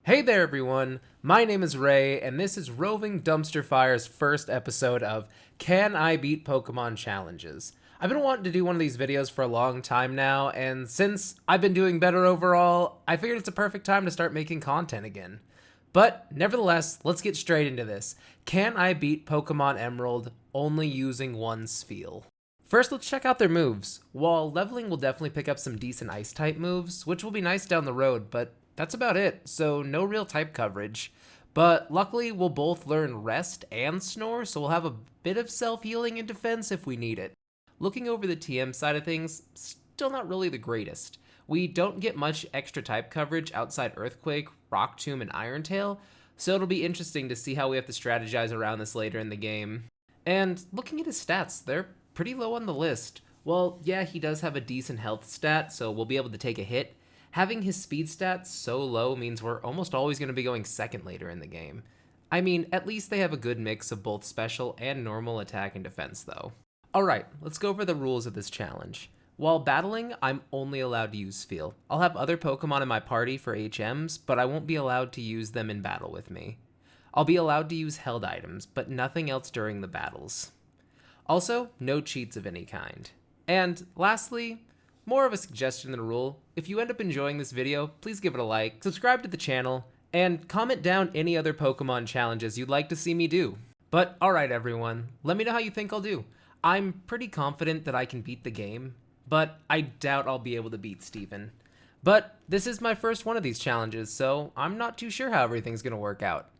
Hey there everyone, my name is Ray, and this is Roving Dumpster Fire's first episode of Can I Beat Pokemon Challenges? I've been wanting to do one of these videos for a long time now, and since I've been doing better overall, I figured it's a perfect time to start making content again. But nevertheless, let's get straight into this. Can I beat Pokemon Emerald only using one Spheal? First, let's check out their moves. While leveling will definitely pick up some decent Ice-type moves, which will be nice down the road, but that's about it, so no real type coverage. But luckily, we'll both learn Rest and Snore, so we'll have a bit of self-healing and defense if we need it. Looking over the TM side of things, still not really the greatest. We don't get much extra type coverage outside Earthquake, Rock Tomb, and Iron Tail, so it'll be interesting to see how we have to strategize around this later in the game. And looking at his stats, they're pretty low on the list. Well, yeah, he does have a decent health stat, so we'll be able to take a hit. Having his speed stats so low means we're almost always going to be going second later in the game. I mean, at least they have a good mix of both special and normal attack and defense though. Alright, let's go over the rules of this challenge. While battling, I'm only allowed to use Spheal. I'll have other Pokemon in my party for HMs, but I won't be allowed to use them in battle with me. I'll be allowed to use held items, but nothing else during the battles. Also, no cheats of any kind. And lastly, more of a suggestion than a rule, if you end up enjoying this video, please give it a like, subscribe to the channel, and comment down any other Pokemon challenges you'd like to see me do. But alright everyone, let me know how you think I'll do. I'm pretty confident that I can beat the game, but I doubt I'll be able to beat Steven. But this is my first one of these challenges, so I'm not too sure how everything's gonna work out.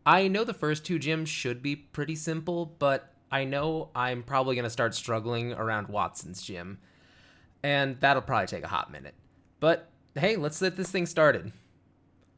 I know the first two gyms should be pretty simple, but I know I'm probably gonna start struggling around Watson's gym. And that'll probably take a hot minute. But hey, let's get this thing started.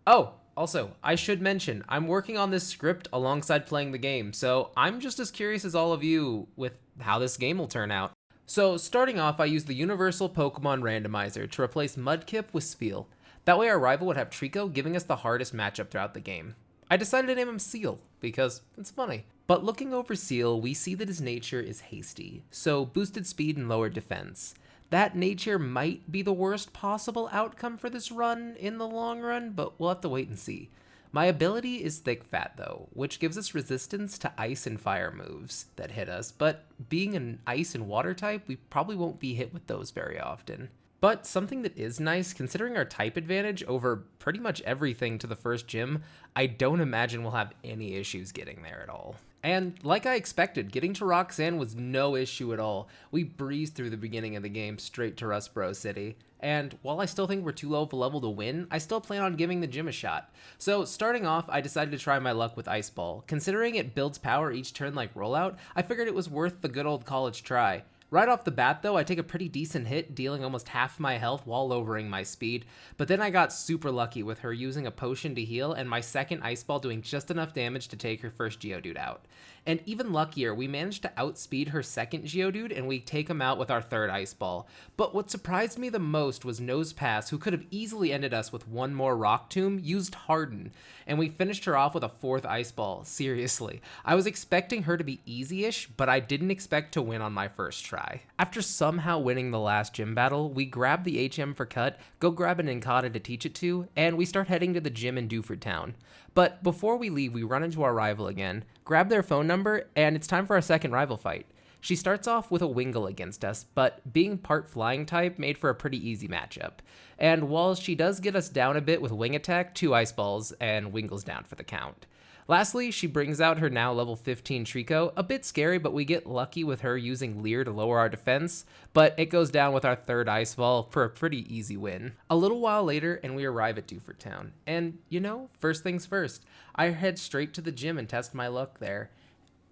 Oh, also, I should mention, I'm working on this script alongside playing the game, so I'm just as curious as all of you with how this game will turn out. So starting off, I used the Universal Pokemon Randomizer to replace Mudkip with Spheal. That way our rival would have Trico, giving us the hardest matchup throughout the game. I decided to name him Seal, because it's funny. But looking over Seal, we see that his nature is hasty, so boosted speed and lowered defense. That nature might be the worst possible outcome for this run in the long run, but we'll have to wait and see. My ability is Thick Fat though, which gives us resistance to ice and fire moves that hit us, but being an ice and water type, we probably won't be hit with those very often. But something that is nice, considering our type advantage over pretty much everything to the first gym, I don't imagine we'll have any issues getting there at all. And like I expected, getting to Roxanne was no issue at all. We breezed through the beginning of the game straight to Rustboro City. And while I still think we're too low of a level to win, I still plan on giving the gym a shot. So starting off, I decided to try my luck with Ice Ball. Considering it builds power each turn like Rollout, I figured it was worth the good old college try. Right off the bat though, I take a pretty decent hit, dealing almost half my health while lowering my speed, but then I got super lucky with her using a potion to heal and my second Ice Ball doing just enough damage to take her first Geodude out. And even luckier, we managed to outspeed her second Geodude and we take him out with our third Ice Ball. But what surprised me the most was Nosepass, who could have easily ended us with one more Rock Tomb, used Harden, and we finished her off with a fourth Ice Ball. Seriously, I was expecting her to be easy-ish, but I didn't expect to win on my first try. After somehow winning the last gym battle, we grab the HM for Cut, go grab an Incada to teach it to, and we start heading to the gym in Dewford Town. But before we leave, we run into our rival again, grab their phone number, and it's time for our second rival fight. She starts off with a Wingull against us, but being part flying type made for a pretty easy matchup. And while she does get us down a bit with Wing Attack, 2 Ice Balls, and Wingull's down for the count. Lastly, she brings out her now level 15 Trico, a bit scary, but we get lucky with her using Leer to lower our defense, but it goes down with our third Ice Ball for a pretty easy win. A little while later, and we arrive at Dewford Town. And, you know, first things first, I head straight to the gym and test my luck there.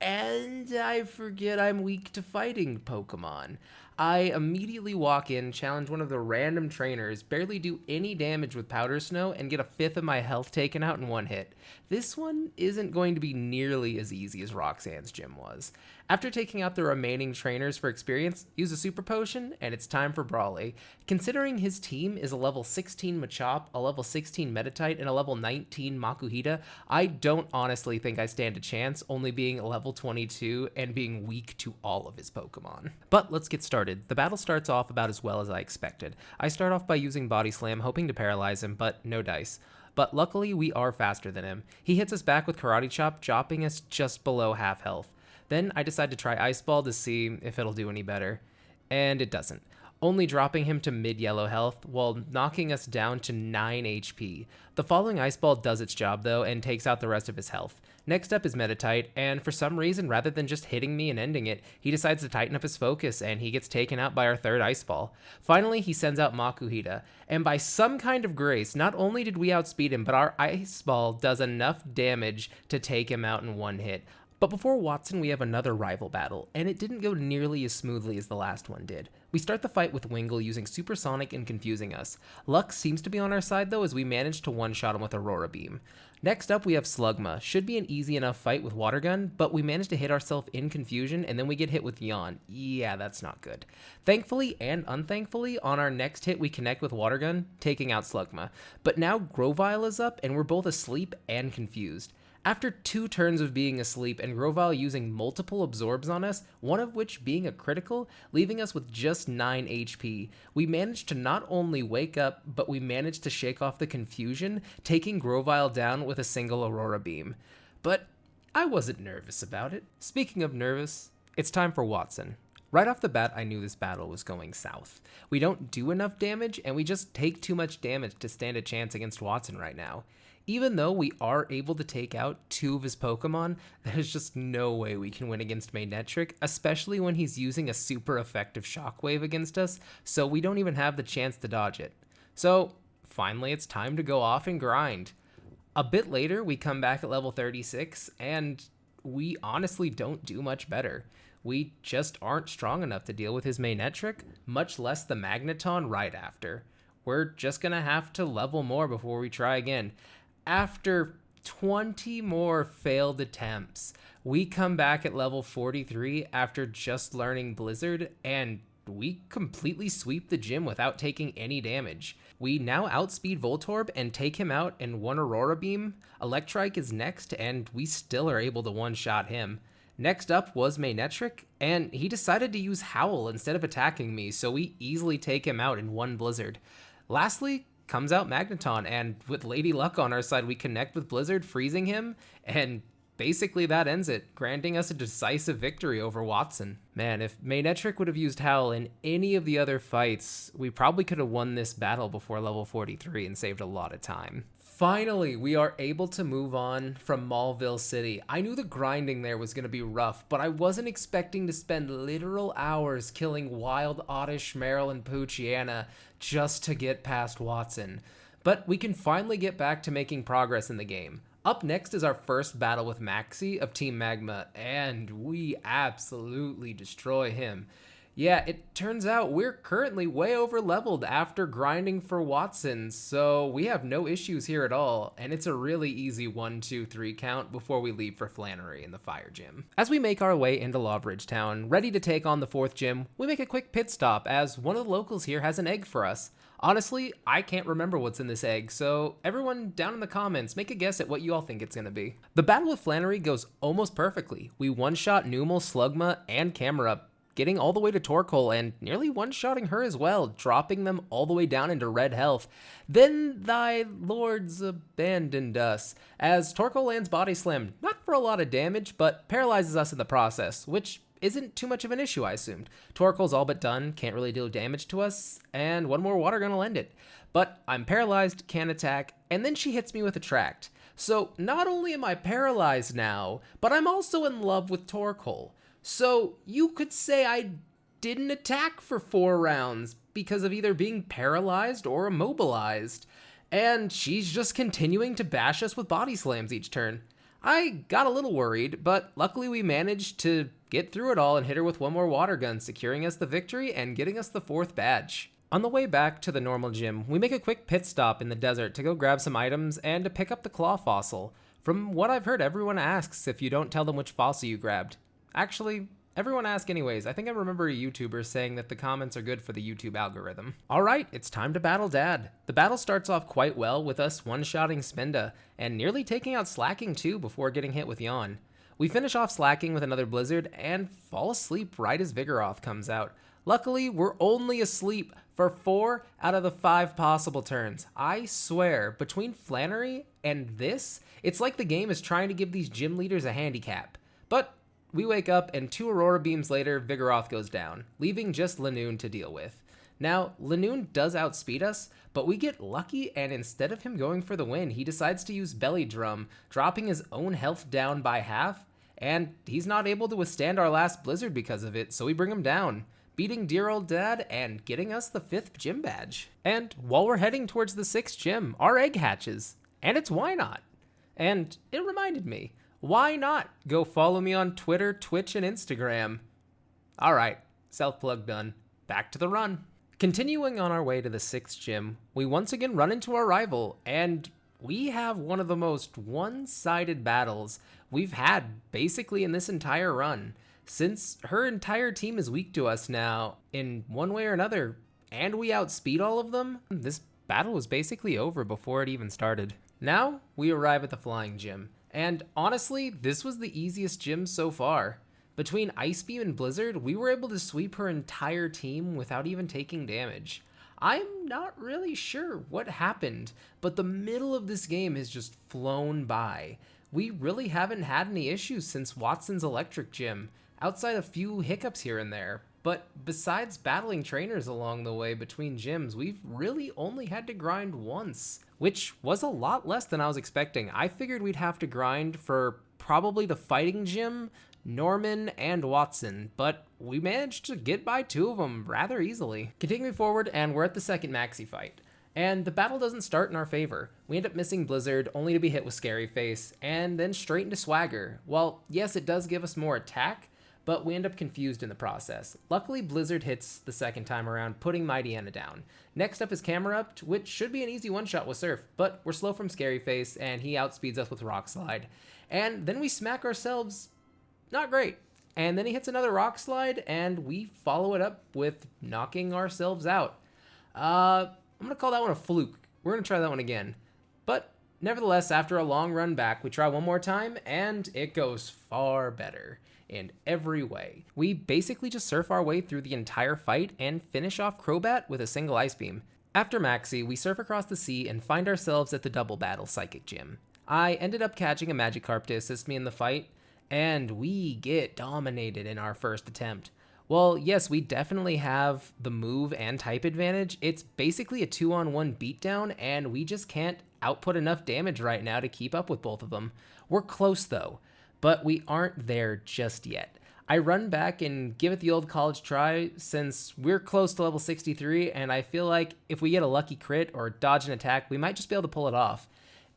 And I forget I'm weak to fighting Pokemon. I immediately walk in, challenge one of the random trainers, barely do any damage with Powder Snow, and get a fifth of my health taken out in one hit. This one isn't going to be nearly as easy as Roxanne's gym was. After taking out the remaining trainers for experience, use a Super Potion, and it's time for Brawley. Considering his team is a level 16 Machop, a level 16 Meditite, and a level 19 Makuhita, I don't honestly think I stand a chance, only being a level 22 and being weak to all of his Pokemon. But let's get started. The battle starts off about as well as I expected. I start off by using Body Slam, hoping to paralyze him, but no dice. but luckily we are faster than him. He hits us back with Karate Chop, dropping us just below half health. Then I decide to try Ice Ball to see if it'll do any better. And it doesn't, only dropping him to mid-yellow health while knocking us down to 9 HP. The following Ice Ball does its job though and takes out the rest of his health. Next up is Meditite, and for some reason, rather than just hitting me and ending it, he decides to tighten up his focus and he gets taken out by our third Ice Ball. Finally, he sends out Makuhita, and by some kind of grace, not only did we outspeed him, but our Ice Ball does enough damage to take him out in one hit. But before Watson, we have another rival battle, and it didn't go nearly as smoothly as the last one did. We start the fight with Wingle using Supersonic and confusing us. Luck seems to be on our side though, as we manage to one-shot him with Aurora Beam. Next up we have Slugma. Should be an easy enough fight with Water Gun, but we manage to hit ourselves in confusion, and then we get hit with Yawn. Yeah, that's not good. Thankfully and unthankfully, on our next hit we connect with Water Gun, taking out Slugma. But now Grovyle is up, and we're both asleep and confused. After 2 turns of being asleep and Grovyle using multiple absorbs on us, one of which being a critical, leaving us with just 9 HP, we managed to not only wake up, but we managed to shake off the confusion, taking Grovyle down with a single Aurora Beam. But I wasn't nervous about it. Speaking of nervous, it's time for Watson. Right off the bat, I knew this battle was going south. We don't do enough damage, and we just take too much damage to stand a chance against Watson right now. Even though we are able to take out 2 of his Pokemon, there's just no way we can win against Manectric, especially when he's using a super effective Shockwave against us, so we don't even have the chance to dodge it. So, finally it's time to go off and grind. A bit later, we come back at level 36, and we honestly don't do much better. We just aren't strong enough to deal with his Manectric, much less the Magneton right after. We're just gonna have to level more before we try again. After 20 more failed attempts, we come back at level 43 after just learning Blizzard, and we completely sweep the gym without taking any damage. We now outspeed Voltorb and take him out in 1 Aurora Beam. Electrike is next, and we still are able to one-shot him. Next up was Manectric, and he decided to use Howl instead of attacking me, so we easily take him out in 1 Blizzard. Lastly, comes out Magneton, and with Lady Luck on our side, we connect with Blizzard, freezing him, and basically that ends it, granting us a decisive victory over Watson. Man, if Manectric would have used Howl in any of the other fights, we probably could have won this battle before level 43 and saved a lot of time. Finally, we are able to move on from Maulville City. I knew the grinding there was going to be rough, but I wasn't expecting to spend literal hours killing Wild, Oddish, Meryl, and Poochyena just to get past Watson. But we can finally get back to making progress in the game. Up next is our first battle with Maxie of Team Magma, and we absolutely destroy him. Yeah, it turns out we're currently way over leveled after grinding for Watson, so we have no issues here at all, and it's a really easy 1, 2, 3 count before we leave for Flannery in the Fire Gym. As we make our way into Lawbridge Town, ready to take on the 4th gym, we make a quick pit stop as one of the locals here has an egg for us. Honestly, I can't remember what's in this egg, so everyone down in the comments, make a guess at what you all think it's gonna be. The battle with Flannery goes almost perfectly. We one-shot Numel, Slugma, and Camerupt, getting all the way to Torkoal and nearly one-shotting her as well, dropping them all the way down into red health. Then thy lords abandoned us, as Torkoal lands Body Slam, not for a lot of damage, but paralyzes us in the process, which isn't too much of an issue, I assumed. Torkoal's all but done, can't really deal damage to us, and 1 more Water Gun'll end it. But I'm paralyzed, can't attack, and then she hits me with Attract. So not only am I paralyzed now, but I'm also in love with Torkoal. So you could say I didn't attack for 4 rounds because of either being paralyzed or immobilized. And she's just continuing to bash us with body slams each turn. I got a little worried, but luckily we managed to get through it all and hit her with 1 more Water Gun, securing us the victory and getting us the 4th badge. On the way back to the normal gym, we make a quick pit stop in the desert to go grab some items and to pick up the claw fossil. From what I've heard, everyone asks if you don't tell them which fossil you grabbed. Actually, everyone asks anyways. I think I remember a YouTuber saying that the comments are good for the YouTube algorithm. Alright, it's time to battle Dad. The battle starts off quite well with us one-shotting Spinda, and nearly taking out Slacking too before getting hit with Yawn. We finish off Slacking with another Blizzard, and fall asleep right as Vigoroth comes out. Luckily, we're only asleep for 4 out of the 5 possible turns. I swear, between Flannery and this, it's like the game is trying to give these gym leaders a handicap. But we wake up, and 2 Aurora Beams later, Vigoroth goes down, leaving just Lanoon to deal with. Now, Lanoon does outspeed us, but we get lucky, and instead of him going for the win, he decides to use Belly Drum, dropping his own health down by half, and he's not able to withstand our last Blizzard because of it, so we bring him down, beating dear old dad and getting us the 5th gym badge. And while we're heading towards the 6th gym, our egg hatches, and it's why not? And it reminded me, why not go follow me on Twitter, Twitch, and Instagram? Alright, self-plug done. Back to the run. Continuing on our way to the 6th gym, we once again run into our rival, and we have one of the most one-sided battles we've had basically in this entire run, since her entire team is weak to us now in one way or another, and we outspeed all of them. This battle was basically over before it even started. Now, we arrive at the flying gym, and honestly, this was the easiest gym so far. Between Ice Beam and Blizzard, we were able to sweep her entire team without even taking damage. I'm not really sure what happened, but the middle of this game has just flown by. We really haven't had any issues since Watson's Electric Gym, outside a few hiccups here and there. But besides battling trainers along the way between gyms, we've really only had to grind once, which was a lot less than I was expecting. I figured we'd have to grind for probably the fighting gym, Norman, and Watson, but we managed to get by 2 of them rather easily. Continuing forward, and we're at the 2nd Maxi fight. And the battle doesn't start in our favor. We end up missing Blizzard, only to be hit with Scary Face, and then straight into Swagger. Well, yes, it does give us more attack, but we end up confused in the process. Luckily, Blizzard hits the 2nd time around, putting Mighty Anna down. Next up is Camerupt, which should be an easy one-shot with Surf, but we're slow from Scary Face, and he outspeeds us with Rock Slide. And then we smack ourselves not great. And then he hits another Rock Slide, and we follow it up with knocking ourselves out. I'm going to call that one a fluke. We're going to try that one again. But nevertheless, after a long run back, we try one more time, and it goes far better in every way. We basically just surf our way through the entire fight and finish off Crobat with a single Ice Beam. After Maxi, we surf across the sea and find ourselves at the Double Battle Psychic Gym. I ended up catching a Magikarp to assist me in the fight, and we get dominated in our first attempt. Well, yes, we definitely have the move and type advantage. It's basically a 2-on-1 beatdown, and we just can't output enough damage right now to keep up with both of them. We're close though, but we aren't there just yet. I run back and give it the old college try since we're close to level 63, and I feel like if we get a lucky crit or dodge an attack, we might just be able to pull it off.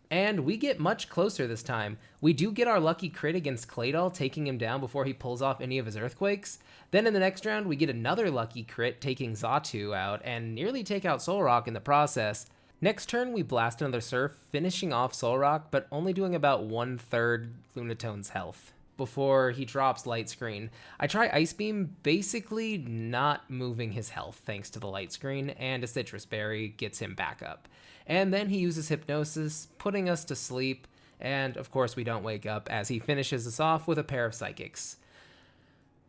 And we get much closer this time. We do get our lucky crit against Claydol, taking him down before he pulls off any of his Earthquakes. Then in the next round, we get another lucky crit, taking Xatu out, and nearly take out Solrock in the process. Next turn, we blast another Surf, finishing off Solrock, but only doing about 1/3 Lunatone's health before he drops Light Screen. I try Ice Beam, basically not moving his health thanks to the Light Screen, and a Citrus Berry gets him back up. And then he uses Hypnosis, putting us to sleep, and of course we don't wake up as he finishes us off with a pair of Psychics.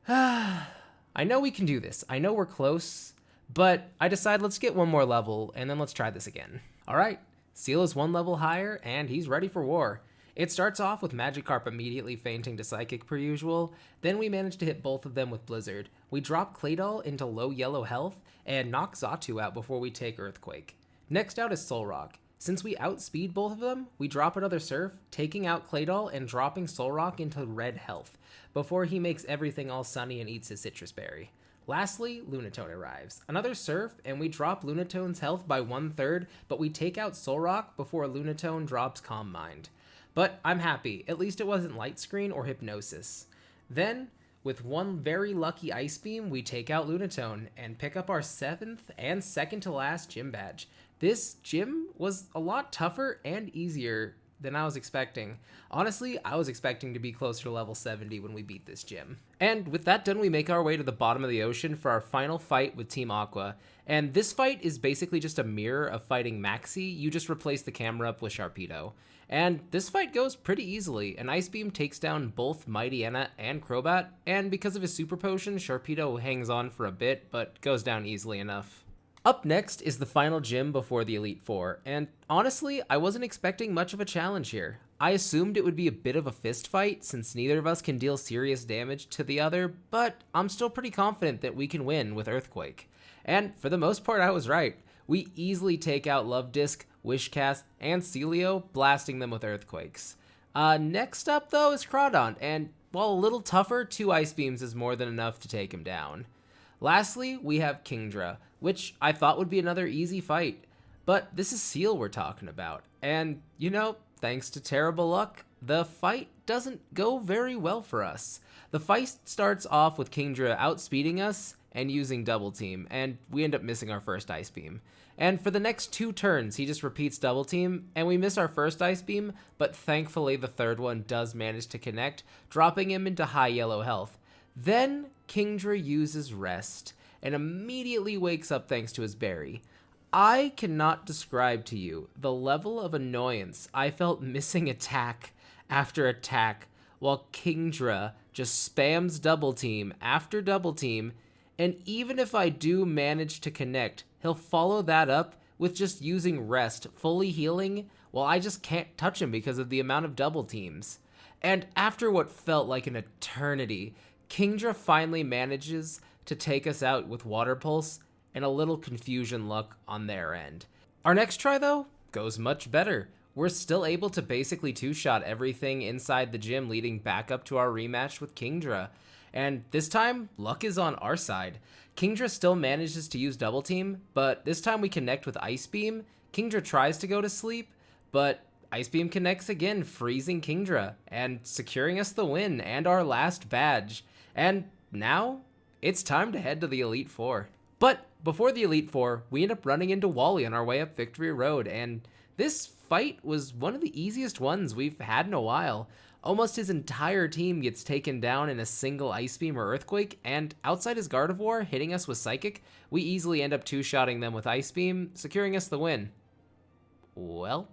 I know we can do this. I know we're close, but I decide let's get one more level, and then let's try this again. Alright, Spheal is 1 level higher, and he's ready for war. It starts off with Magikarp immediately fainting to Psychic per usual, then we manage to hit both of them with Blizzard. We drop Claydol into low yellow health, and knock Xatu out before we take Earthquake. Next out is Solrock. Since we outspeed both of them, we drop another Surf, taking out Claydol and dropping Solrock into red health, before he makes everything all sunny and eats his Citrus Berry. Lastly, Lunatone arrives. Another Surf, and we drop Lunatone's health by 1/3, but we take out Solrock before Lunatone drops Calm Mind. But I'm happy, at least it wasn't Light Screen or Hypnosis. Then, with one very lucky Ice Beam, we take out Lunatone and pick up our 7th and second to last gym badge. This gym was a lot tougher and easier than I was expecting. Honestly, I was expecting to be closer to level 70 when we beat this gym. And with that done, we make our way to the bottom of the ocean for our final fight with Team Aqua. And this fight is basically just a mirror of fighting Maxi. You just replace the camera up with Sharpedo. And this fight goes pretty easily. An Ice Beam takes down both Mighty Anna and Crobat, and because of his Super Potion, Sharpedo hangs on for a bit, but goes down easily enough. Up next is the final gym before the Elite Four, and honestly, I wasn't expecting much of a challenge here. I assumed it would be a bit of a fist fight since neither of us can deal serious damage to the other, but I'm still pretty confident that we can win with Earthquake. And for the most part, I was right. We easily take out Love Disc, Wishcast, and Celio, blasting them with Earthquakes. Next up, though, is Crawdaunt, and while a little tougher, 2 Ice Beams is more than enough to take him down. Lastly, we have Kingdra, which I thought would be another easy fight. But this is Seal we're talking about, and, thanks to terrible luck, the fight doesn't go very well for us. The fight starts off with Kingdra outspeeding us and using Double Team, and we end up missing our first Ice Beam. And for the next 2 turns, he just repeats Double Team, and we miss our first Ice Beam, but thankfully the third one does manage to connect, dropping him into high yellow health. Then Kingdra uses Rest, and immediately wakes up thanks to his berry. I cannot describe to you the level of annoyance I felt missing attack after attack while Kingdra just spams Double Team after Double Team, and even if I do manage to connect, he'll follow that up with just using Rest, fully healing, while I just can't touch him because of the amount of Double Teams. And after what felt like an eternity, Kingdra finally manages to take us out with Water Pulse and a little confusion luck on their end. Our next try, though, goes much better. We're still able to basically 2-shot everything inside the gym leading back up to our rematch with Kingdra. And this time, luck is on our side. Kingdra still manages to use Double Team, but this time we connect with Ice Beam. Kingdra tries to go to sleep, but Ice Beam connects again, freezing Kingdra and securing us the win and our last badge. And now, it's time to head to the Elite Four. But before the Elite Four, we end up running into Wally on our way up Victory Road, and this fight was one of the easiest ones we've had in a while. Almost his entire team gets taken down in a single Ice Beam or Earthquake, and outside his Gardevoir hitting us with Psychic, we easily end up 2-shotting them with Ice Beam, securing us the win. Well,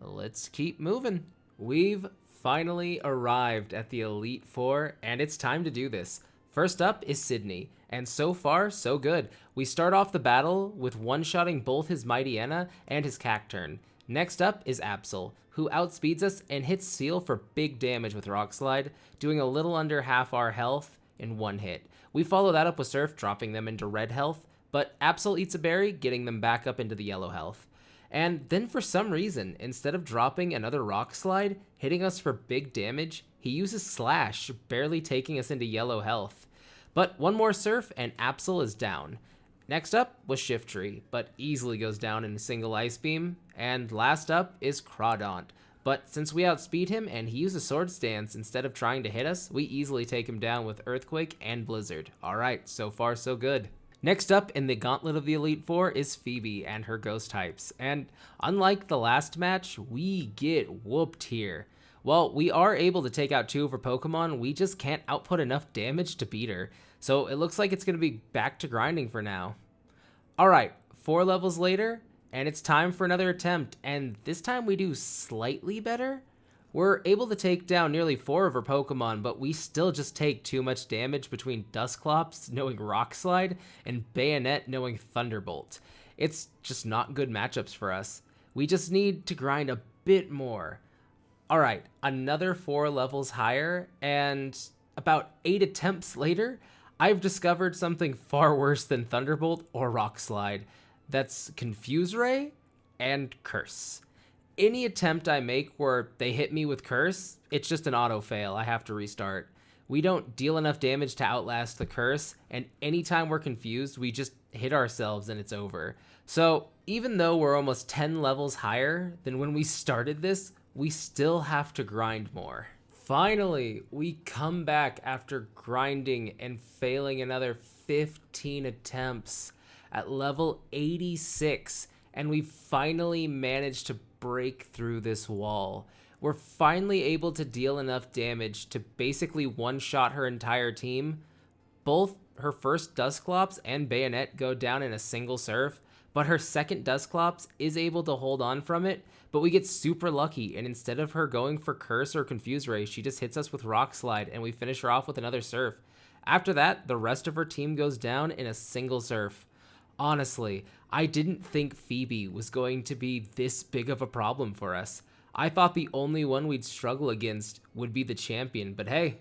let's keep moving. We've finally arrived at the Elite Four, and it's time to do this. First up is Sydney, and so far, so good. We start off the battle with one-shotting both his Mightyena and his Cacturne. Next up is Absol, who outspeeds us and hits Spheal for big damage with Rock Slide, doing a little under half our health in one hit. We follow that up with Surf, dropping them into red health, but Absol eats a berry, getting them back up into the yellow health. And then for some reason, instead of dropping another Rock Slide, hitting us for big damage, he uses Slash, barely taking us into yellow health. But one more Surf and Absol is down. Next up was Shiftry, but easily goes down in a single Ice Beam. And last up is Crawdaunt. But since we outspeed him and he uses Swords Dance instead of trying to hit us, we easily take him down with Earthquake and Blizzard. Alright, so far so good. Next up in the gauntlet of the Elite Four is Phoebe and her ghost types, and unlike the last match, we get whooped here. While we are able to take out 2 of her Pokemon, we just can't output enough damage to beat her, so it looks like it's going to be back to grinding for now. Alright, 4 levels later, and it's time for another attempt, and this time we do slightly better. We're able to take down nearly 4 of her Pokemon, but we still just take too much damage between Dusclops knowing Rock Slide and Bayonet knowing Thunderbolt. It's just not good matchups for us. We just need to grind a bit more. Alright, another 4 levels higher, and about 8 attempts later, I've discovered something far worse than Thunderbolt or Rock Slide. That's Confuse Ray and Curse. Any attempt I make where they hit me with Curse, it's just an auto fail. I have to restart. We don't deal enough damage to outlast the Curse, and anytime we're confused, we just hit ourselves and it's over. So even though we're almost 10 levels higher than when we started this, we still have to grind more. Finally, we come back after grinding and failing another 15 attempts at level 86, and we finally managed to break through this wall. We're finally able to deal enough damage to basically one-shot her entire team. Both her first Dusclops and Bayonet go down in a single Surf, but her second Dusclops is able to hold on from it, but we get super lucky, and instead of her going for Curse or Confuse Ray, she just hits us with Rock Slide, and we finish her off with another Surf. After that, the rest of her team goes down in a single Surf. Honestly, I didn't think Phoebe was going to be this big of a problem for us. I thought the only one we'd struggle against would be the champion, but hey,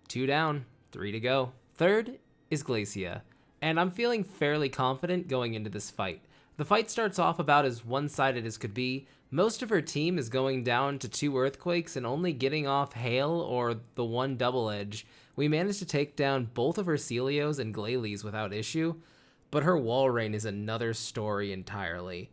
2 down, 3 to go. Third is Glacia, and I'm feeling fairly confident going into this fight. The fight starts off about as one-sided as could be. Most of her team is going down to 2 earthquakes and only getting off hail or the one double edge. We managed to take down both of her Celios and Glalis without issue, but her wall rain is another story entirely.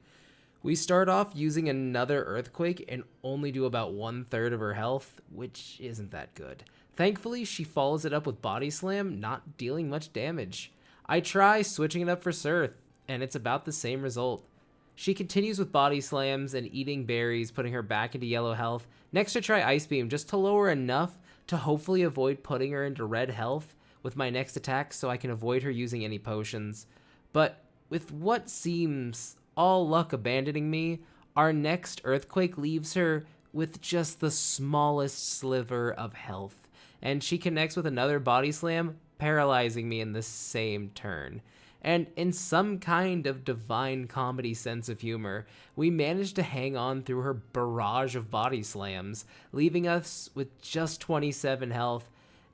We start off using another earthquake and only do about 1/3 of her health, which isn't that good. Thankfully, she follows it up with body slam, not dealing much damage. I try switching it up for Surth, and it's about the same result. She continues with body slams and eating berries, putting her back into yellow health. Next I try Ice Beam, just to lower enough to hopefully avoid putting her into red health with my next attack so I can avoid her using any potions. But with what seems all luck abandoning me, our next earthquake leaves her with just the smallest sliver of health, and she connects with another body slam, paralyzing me in the same turn. And in some kind of divine comedy sense of humor, we managed to hang on through her barrage of body slams, leaving us with just 27 health,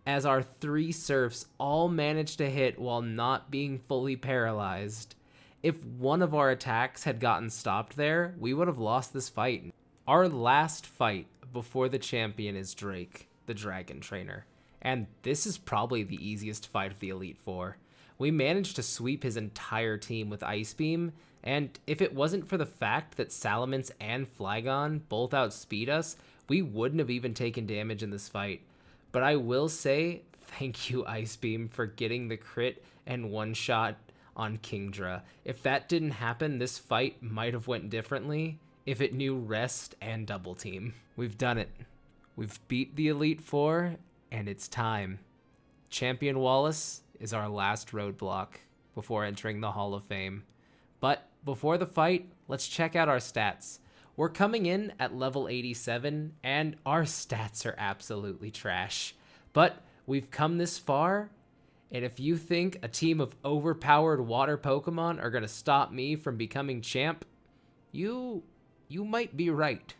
as our 3 serfs all managed to hit while not being fully paralyzed. If one of our attacks had gotten stopped there, we would have lost this fight. Our last fight before the champion is Drake, the Dragon Trainer, and this is probably the easiest fight of the Elite Four. We managed to sweep his entire team with Ice Beam, and if it wasn't for the fact that Salamence and Flygon both outspeed us, we wouldn't have even taken damage in this fight. But I will say, thank you, Ice Beam, for getting the crit and one-shot on Kingdra. If that didn't happen, this fight might have went differently if it knew rest and double team. We've done it. We've beat the Elite Four, and it's time. Champion Wallace is our last roadblock before entering the Hall of Fame. But before the fight, let's check out our stats. We're coming in at level 87, and our stats are absolutely trash. But we've come this far, and if you think a team of overpowered water Pokemon are going to stop me from becoming champ, you might be right.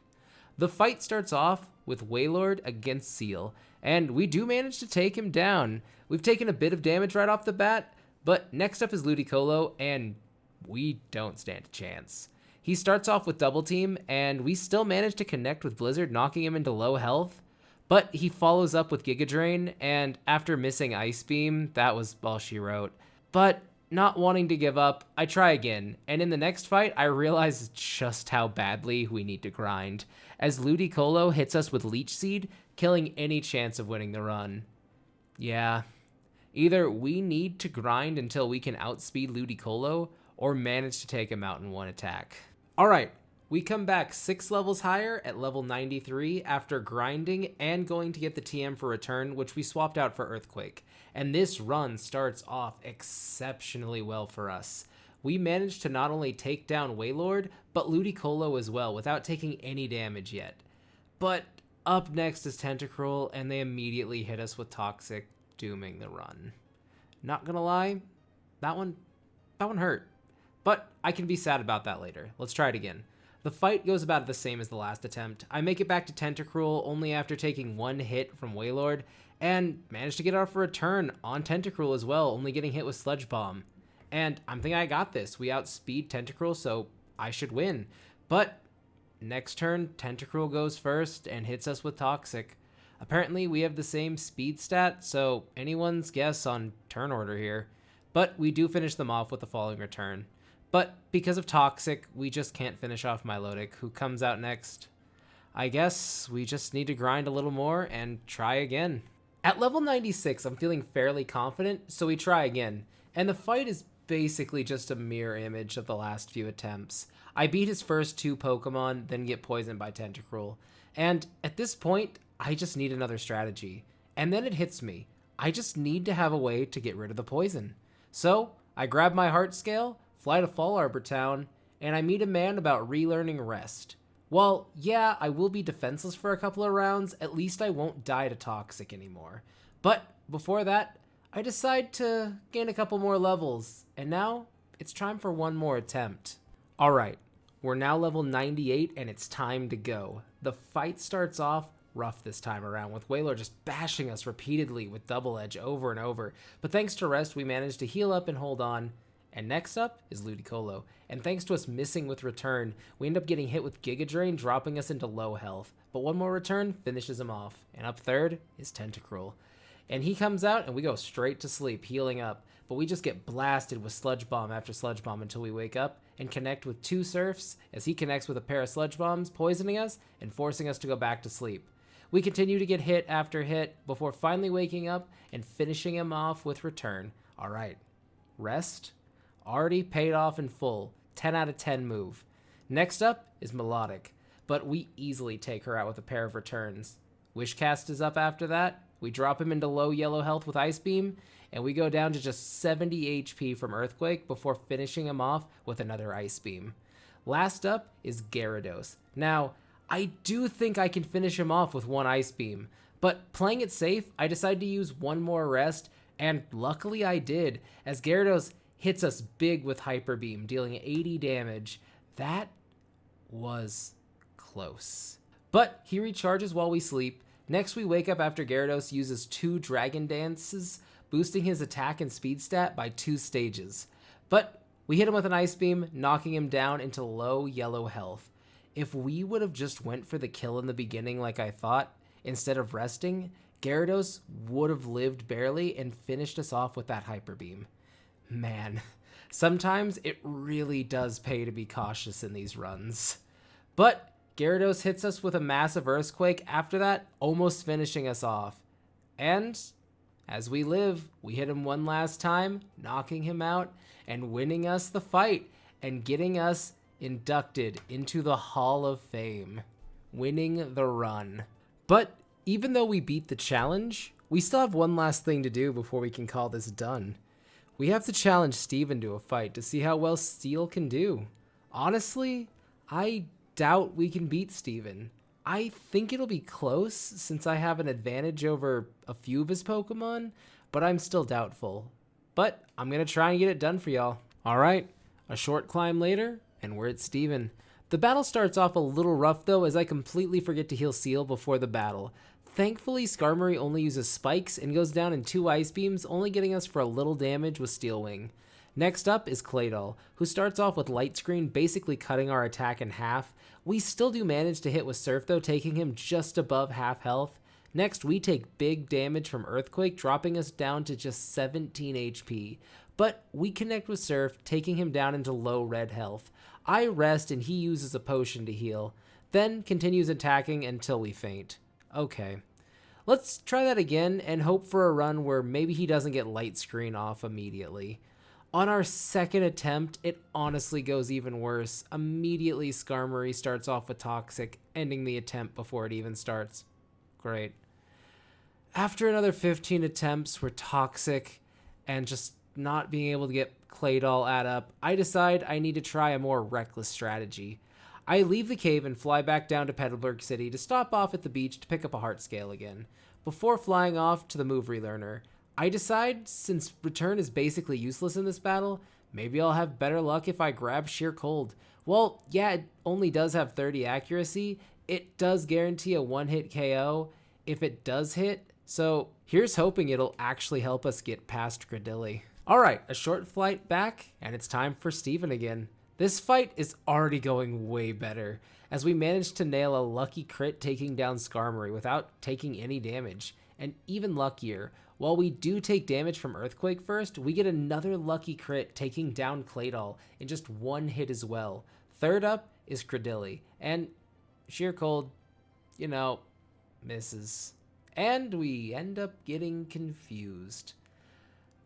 The fight starts off with Wailord against Spheal, and we do manage to take him down. We've taken a bit of damage right off the bat, but next up is Ludicolo, and we don't stand a chance. He starts off with Double Team, and we still manage to connect with Blizzard, knocking him into low health, but he follows up with Giga Drain, and after missing Ice Beam, that was all she wrote. But not wanting to give up, I try again, and in the next fight, I realize just how badly we need to grind, as Ludicolo hits us with Leech Seed, killing any chance of winning the run. Yeah, either we need to grind until we can outspeed Ludicolo, or manage to take him out in one attack. Alright, we come back 6 levels higher at level 93 after grinding and going to get the TM for return, which we swapped out for Earthquake. And this run starts off exceptionally well for us. We managed to not only take down Wailord, but Ludicolo as well, without taking any damage yet. But up next is Tentacruel, and they immediately hit us with Toxic, dooming the run. Not gonna lie, that one hurt. But I can be sad about that later. Let's try it again. The fight goes about the same as the last attempt. I make it back to Tentacruel only after taking 1 hit from Wailord, and manage to get off a return on Tentacruel as well, only getting hit with Sludge Bomb. And I'm thinking I got this. We outspeed Tentacruel, so I should win. But next turn, Tentacruel goes first and hits us with Toxic. Apparently we have the same speed stat, so anyone's guess on turn order here. But we do finish them off with the following return. But because of Toxic, we just can't finish off Milotic, who comes out next. I guess we just need to grind a little more and try again. At level 96, I'm feeling fairly confident, so we try again. And the fight is basically just a mirror image of the last few attempts. I beat his first 2 Pokemon, then get poisoned by Tentacruel. And at this point, I just need another strategy. And then it hits me. I just need to have a way to get rid of the poison. So I grab my Heart Scale, fly to Fall Arbor Town, and I meet a man about relearning Rest. Well, yeah, I will be defenseless for a couple of rounds, at least I won't die to Toxic anymore. But before that, I decide to gain a couple more levels, and now it's time for one more attempt. Alright, we're now level 98 and it's time to go. The fight starts off rough this time around, with Wailor just bashing us repeatedly with Double Edge over and over, but thanks to rest we managed to heal up and hold on. And next up is Ludicolo, and thanks to us missing with Return, we end up getting hit with Giga Drain, dropping us into low health, but one more Return finishes him off, and up third is Tentacruel. And he comes out and we go straight to sleep, healing up, but we just get blasted with Sludge Bomb after Sludge Bomb until we wake up and connect with 2 Surfs as he connects with a pair of Sludge Bombs, poisoning us and forcing us to go back to sleep. We continue to get hit after hit before finally waking up and finishing him off with Return. Alright, rest already paid off in full, 10 out of 10 move. Next up is Melodic, but we easily take her out with a pair of Returns. Wishcast is up after that, we drop him into low yellow health with Ice Beam, and we go down to just 70 HP from Earthquake before finishing him off with another Ice Beam. Last up is Gyarados. Now, I do think I can finish him off with one Ice Beam, but playing it safe, I decided to use one more rest, and luckily I did, as Gyarados hits us big with Hyper Beam, dealing 80 damage. That was close. But he recharges while we sleep. Next we wake up after Gyarados uses 2 Dragon Dances, boosting his attack and speed stat by 2 stages. But we hit him with an Ice Beam, knocking him down into low yellow health. If we would have just went for the kill in the beginning like I thought, instead of resting, Gyarados would have lived barely and finished us off with that Hyper Beam. Man, sometimes it really does pay to be cautious in these runs. But Gyarados hits us with a massive Earthquake after that, almost finishing us off. And as we live, we hit him one last time, knocking him out and winning us the fight and getting us inducted into the Hall of Fame, winning the run. But even though we beat the challenge, we still have one last thing to do before we can call this done. We have to challenge Steven to a fight to see how well Steel can do. Honestly, I doubt we can beat Steven. I think it'll be close since I have an advantage over a few of his Pokemon, but I'm still doubtful. But I'm gonna try and get it done for y'all. Alright, a short climb later, and we're at Steven. The battle starts off a little rough though, as I completely forget to heal Seal before the battle. Thankfully, Skarmory only uses Spikes and goes down in 2 Ice Beams, only getting us for a little damage with Steel Wing. Next up is Claydol, who starts off with Light Screen, basically cutting our attack in half. We still do manage to hit with Surf though, taking him just above half health. Next, we take big damage from Earthquake, dropping us down to just 17 HP. But we connect with Surf, taking him down into low red health. I rest and he uses a potion to heal, then continues attacking until we faint. Okay, let's try that again and hope for a run where maybe he doesn't get Light Screen off immediately. On our second attempt, it honestly goes even worse. Immediately, Skarmory starts off with Toxic, ending the attempt before it even starts. Great. After another 15 attempts, we're Toxic and just not being able to get Claydol add up, I decide I need to try a more reckless strategy. I leave the cave and fly back down to Petalburg City to stop off at the beach to pick up a heart scale again. Before flying off to the move relearner, I decide, since Return is basically useless in this battle, maybe I'll have better luck if I grab Sheer Cold. Well, yeah, it only does have 30 accuracy. It does guarantee a one-hit KO if it does hit, so here's hoping it'll actually help us get past Cradilly. Alright, a short flight back, and it's time for Steven again. This fight is already going way better, as we managed to nail a lucky crit taking down Skarmory without taking any damage. And even luckier, while we do take damage from Earthquake first, we get another lucky crit taking down Claydol in just one hit as well. Third up is Cradilly, and Sheer Cold, misses. And we end up getting confused.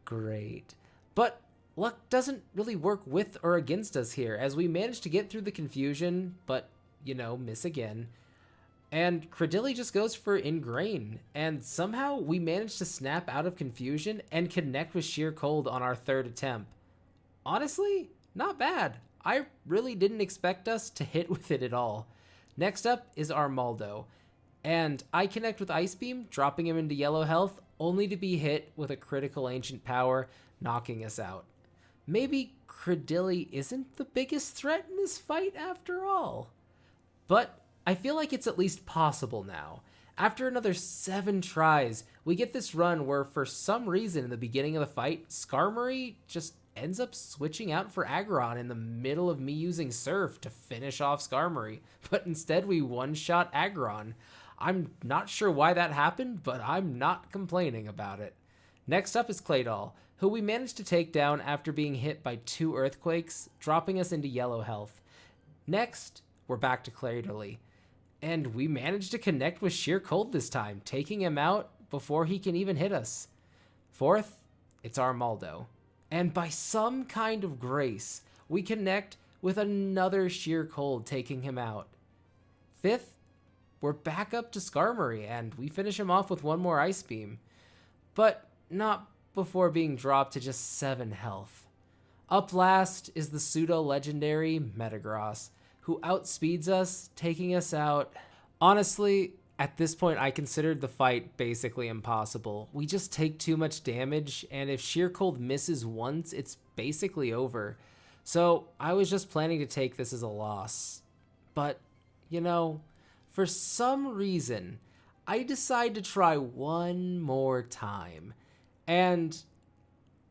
Great. But luck doesn't really work with or against us here, as we manage to get through the confusion, but, miss again. And Cradilly just goes for Ingrain, and somehow we manage to snap out of confusion and connect with Sheer Cold on our third attempt. Honestly, not bad. I really didn't expect us to hit with it at all. Next up is Armaldo, and I connect with Ice Beam, dropping him into yellow health, only to be hit with a critical Ancient Power, knocking us out. maybe Credilli isn't the biggest threat in this fight after all. But I feel like it's at least possible now. After another 7 tries, we get this run where for some reason in the beginning of the fight, Skarmory just ends up switching out for Aggron in the middle of me using Surf to finish off Skarmory, but instead we one-shot Aggron. I'm not sure why that happened, but I'm not complaining about it. Next up is Claydol, who we managed to take down after being hit by 2 Earthquakes, dropping us into yellow health. Next, we're back to Cradily, and we managed to connect with Sheer Cold this time, taking him out before he can even hit us. Fourth, it's Armaldo, and by some kind of grace, we connect with another Sheer Cold, taking him out. Fifth, we're back up to Skarmory, and we finish him off with 1 more Ice Beam, but not before being dropped to just 7 health. Up last is the pseudo-legendary Metagross, who outspeeds us, taking us out. Honestly, at this point I considered the fight basically impossible. We just take too much damage, and if Sheer Cold misses once, it's basically over. So I was just planning to take this as a loss. But, you know, for some reason, I decide to try one more time and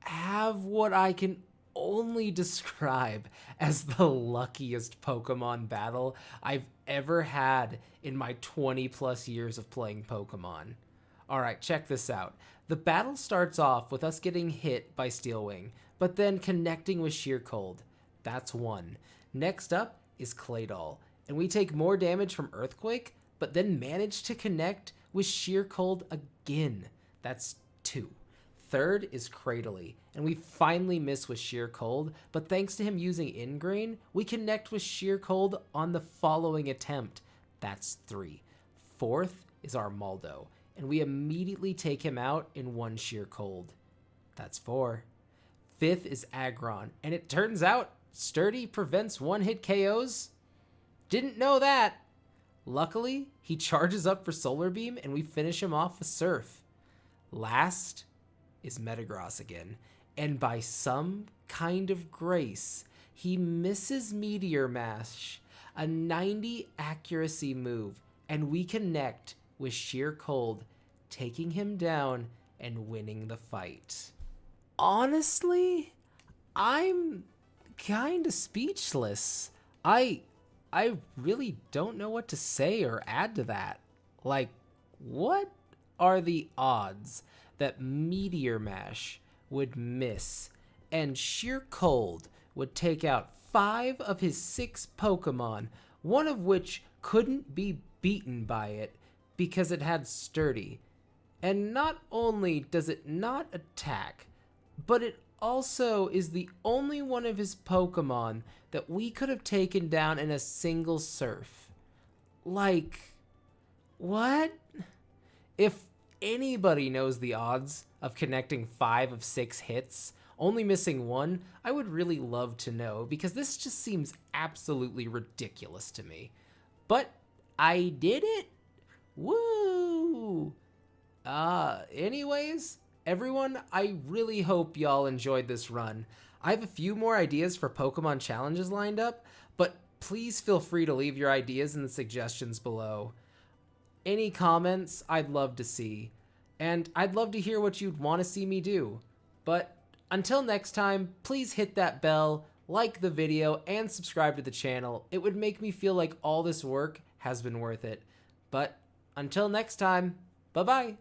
have what I can only describe as the luckiest Pokemon battle I've ever had in my 20 plus years of playing Pokemon. Alright, check this out. The battle starts off with us getting hit by Steel Wing, but then connecting with Sheer Cold. That's 1. Next up is Claydol, and we take more damage from Earthquake, but then manage to connect with Sheer Cold again. That's 2. Third is Cradily, and we finally miss with Sheer Cold, but thanks to him using Ingrain, we connect with Sheer Cold on the following attempt. That's 3. Fourth is Armaldo, and we immediately take him out in 1 Sheer Cold. That's 4. Fifth is Aggron, and it turns out Sturdy prevents 1-hit KOs? Didn't know that! Luckily, he charges up for Solar Beam, and we finish him off with Surf. Last is Metagross again, and by some kind of grace, he misses Meteor Mash, a 90 accuracy move, and we connect with Sheer Cold, taking him down and winning the fight. Honestly, I'm kinda speechless. I really don't know what to say or add to that. Like, what are the odds that Meteor Mash would miss and Sheer Cold would take out 5 of his 6 Pokemon, one of which couldn't be beaten by it because it had Sturdy? And not only does it not attack, but it also is the only one of his Pokemon that we could have taken down in a single Surf. Like, what? If anybody knows the odds of connecting 5 of 6 hits, only missing 1, I would really love to know, because this just seems absolutely ridiculous to me. But I did it! Woo! Anyways, everyone, I really hope y'all enjoyed this run. I have a few more ideas for Pokemon challenges lined up, but please feel free to leave your ideas in the suggestions below. Any comments I'd love to see, and I'd love to hear what you'd want to see me do. But until next time, please hit that bell, like the video, and subscribe to the channel. It would make me feel like all this work has been worth it. But until next time, bye-bye!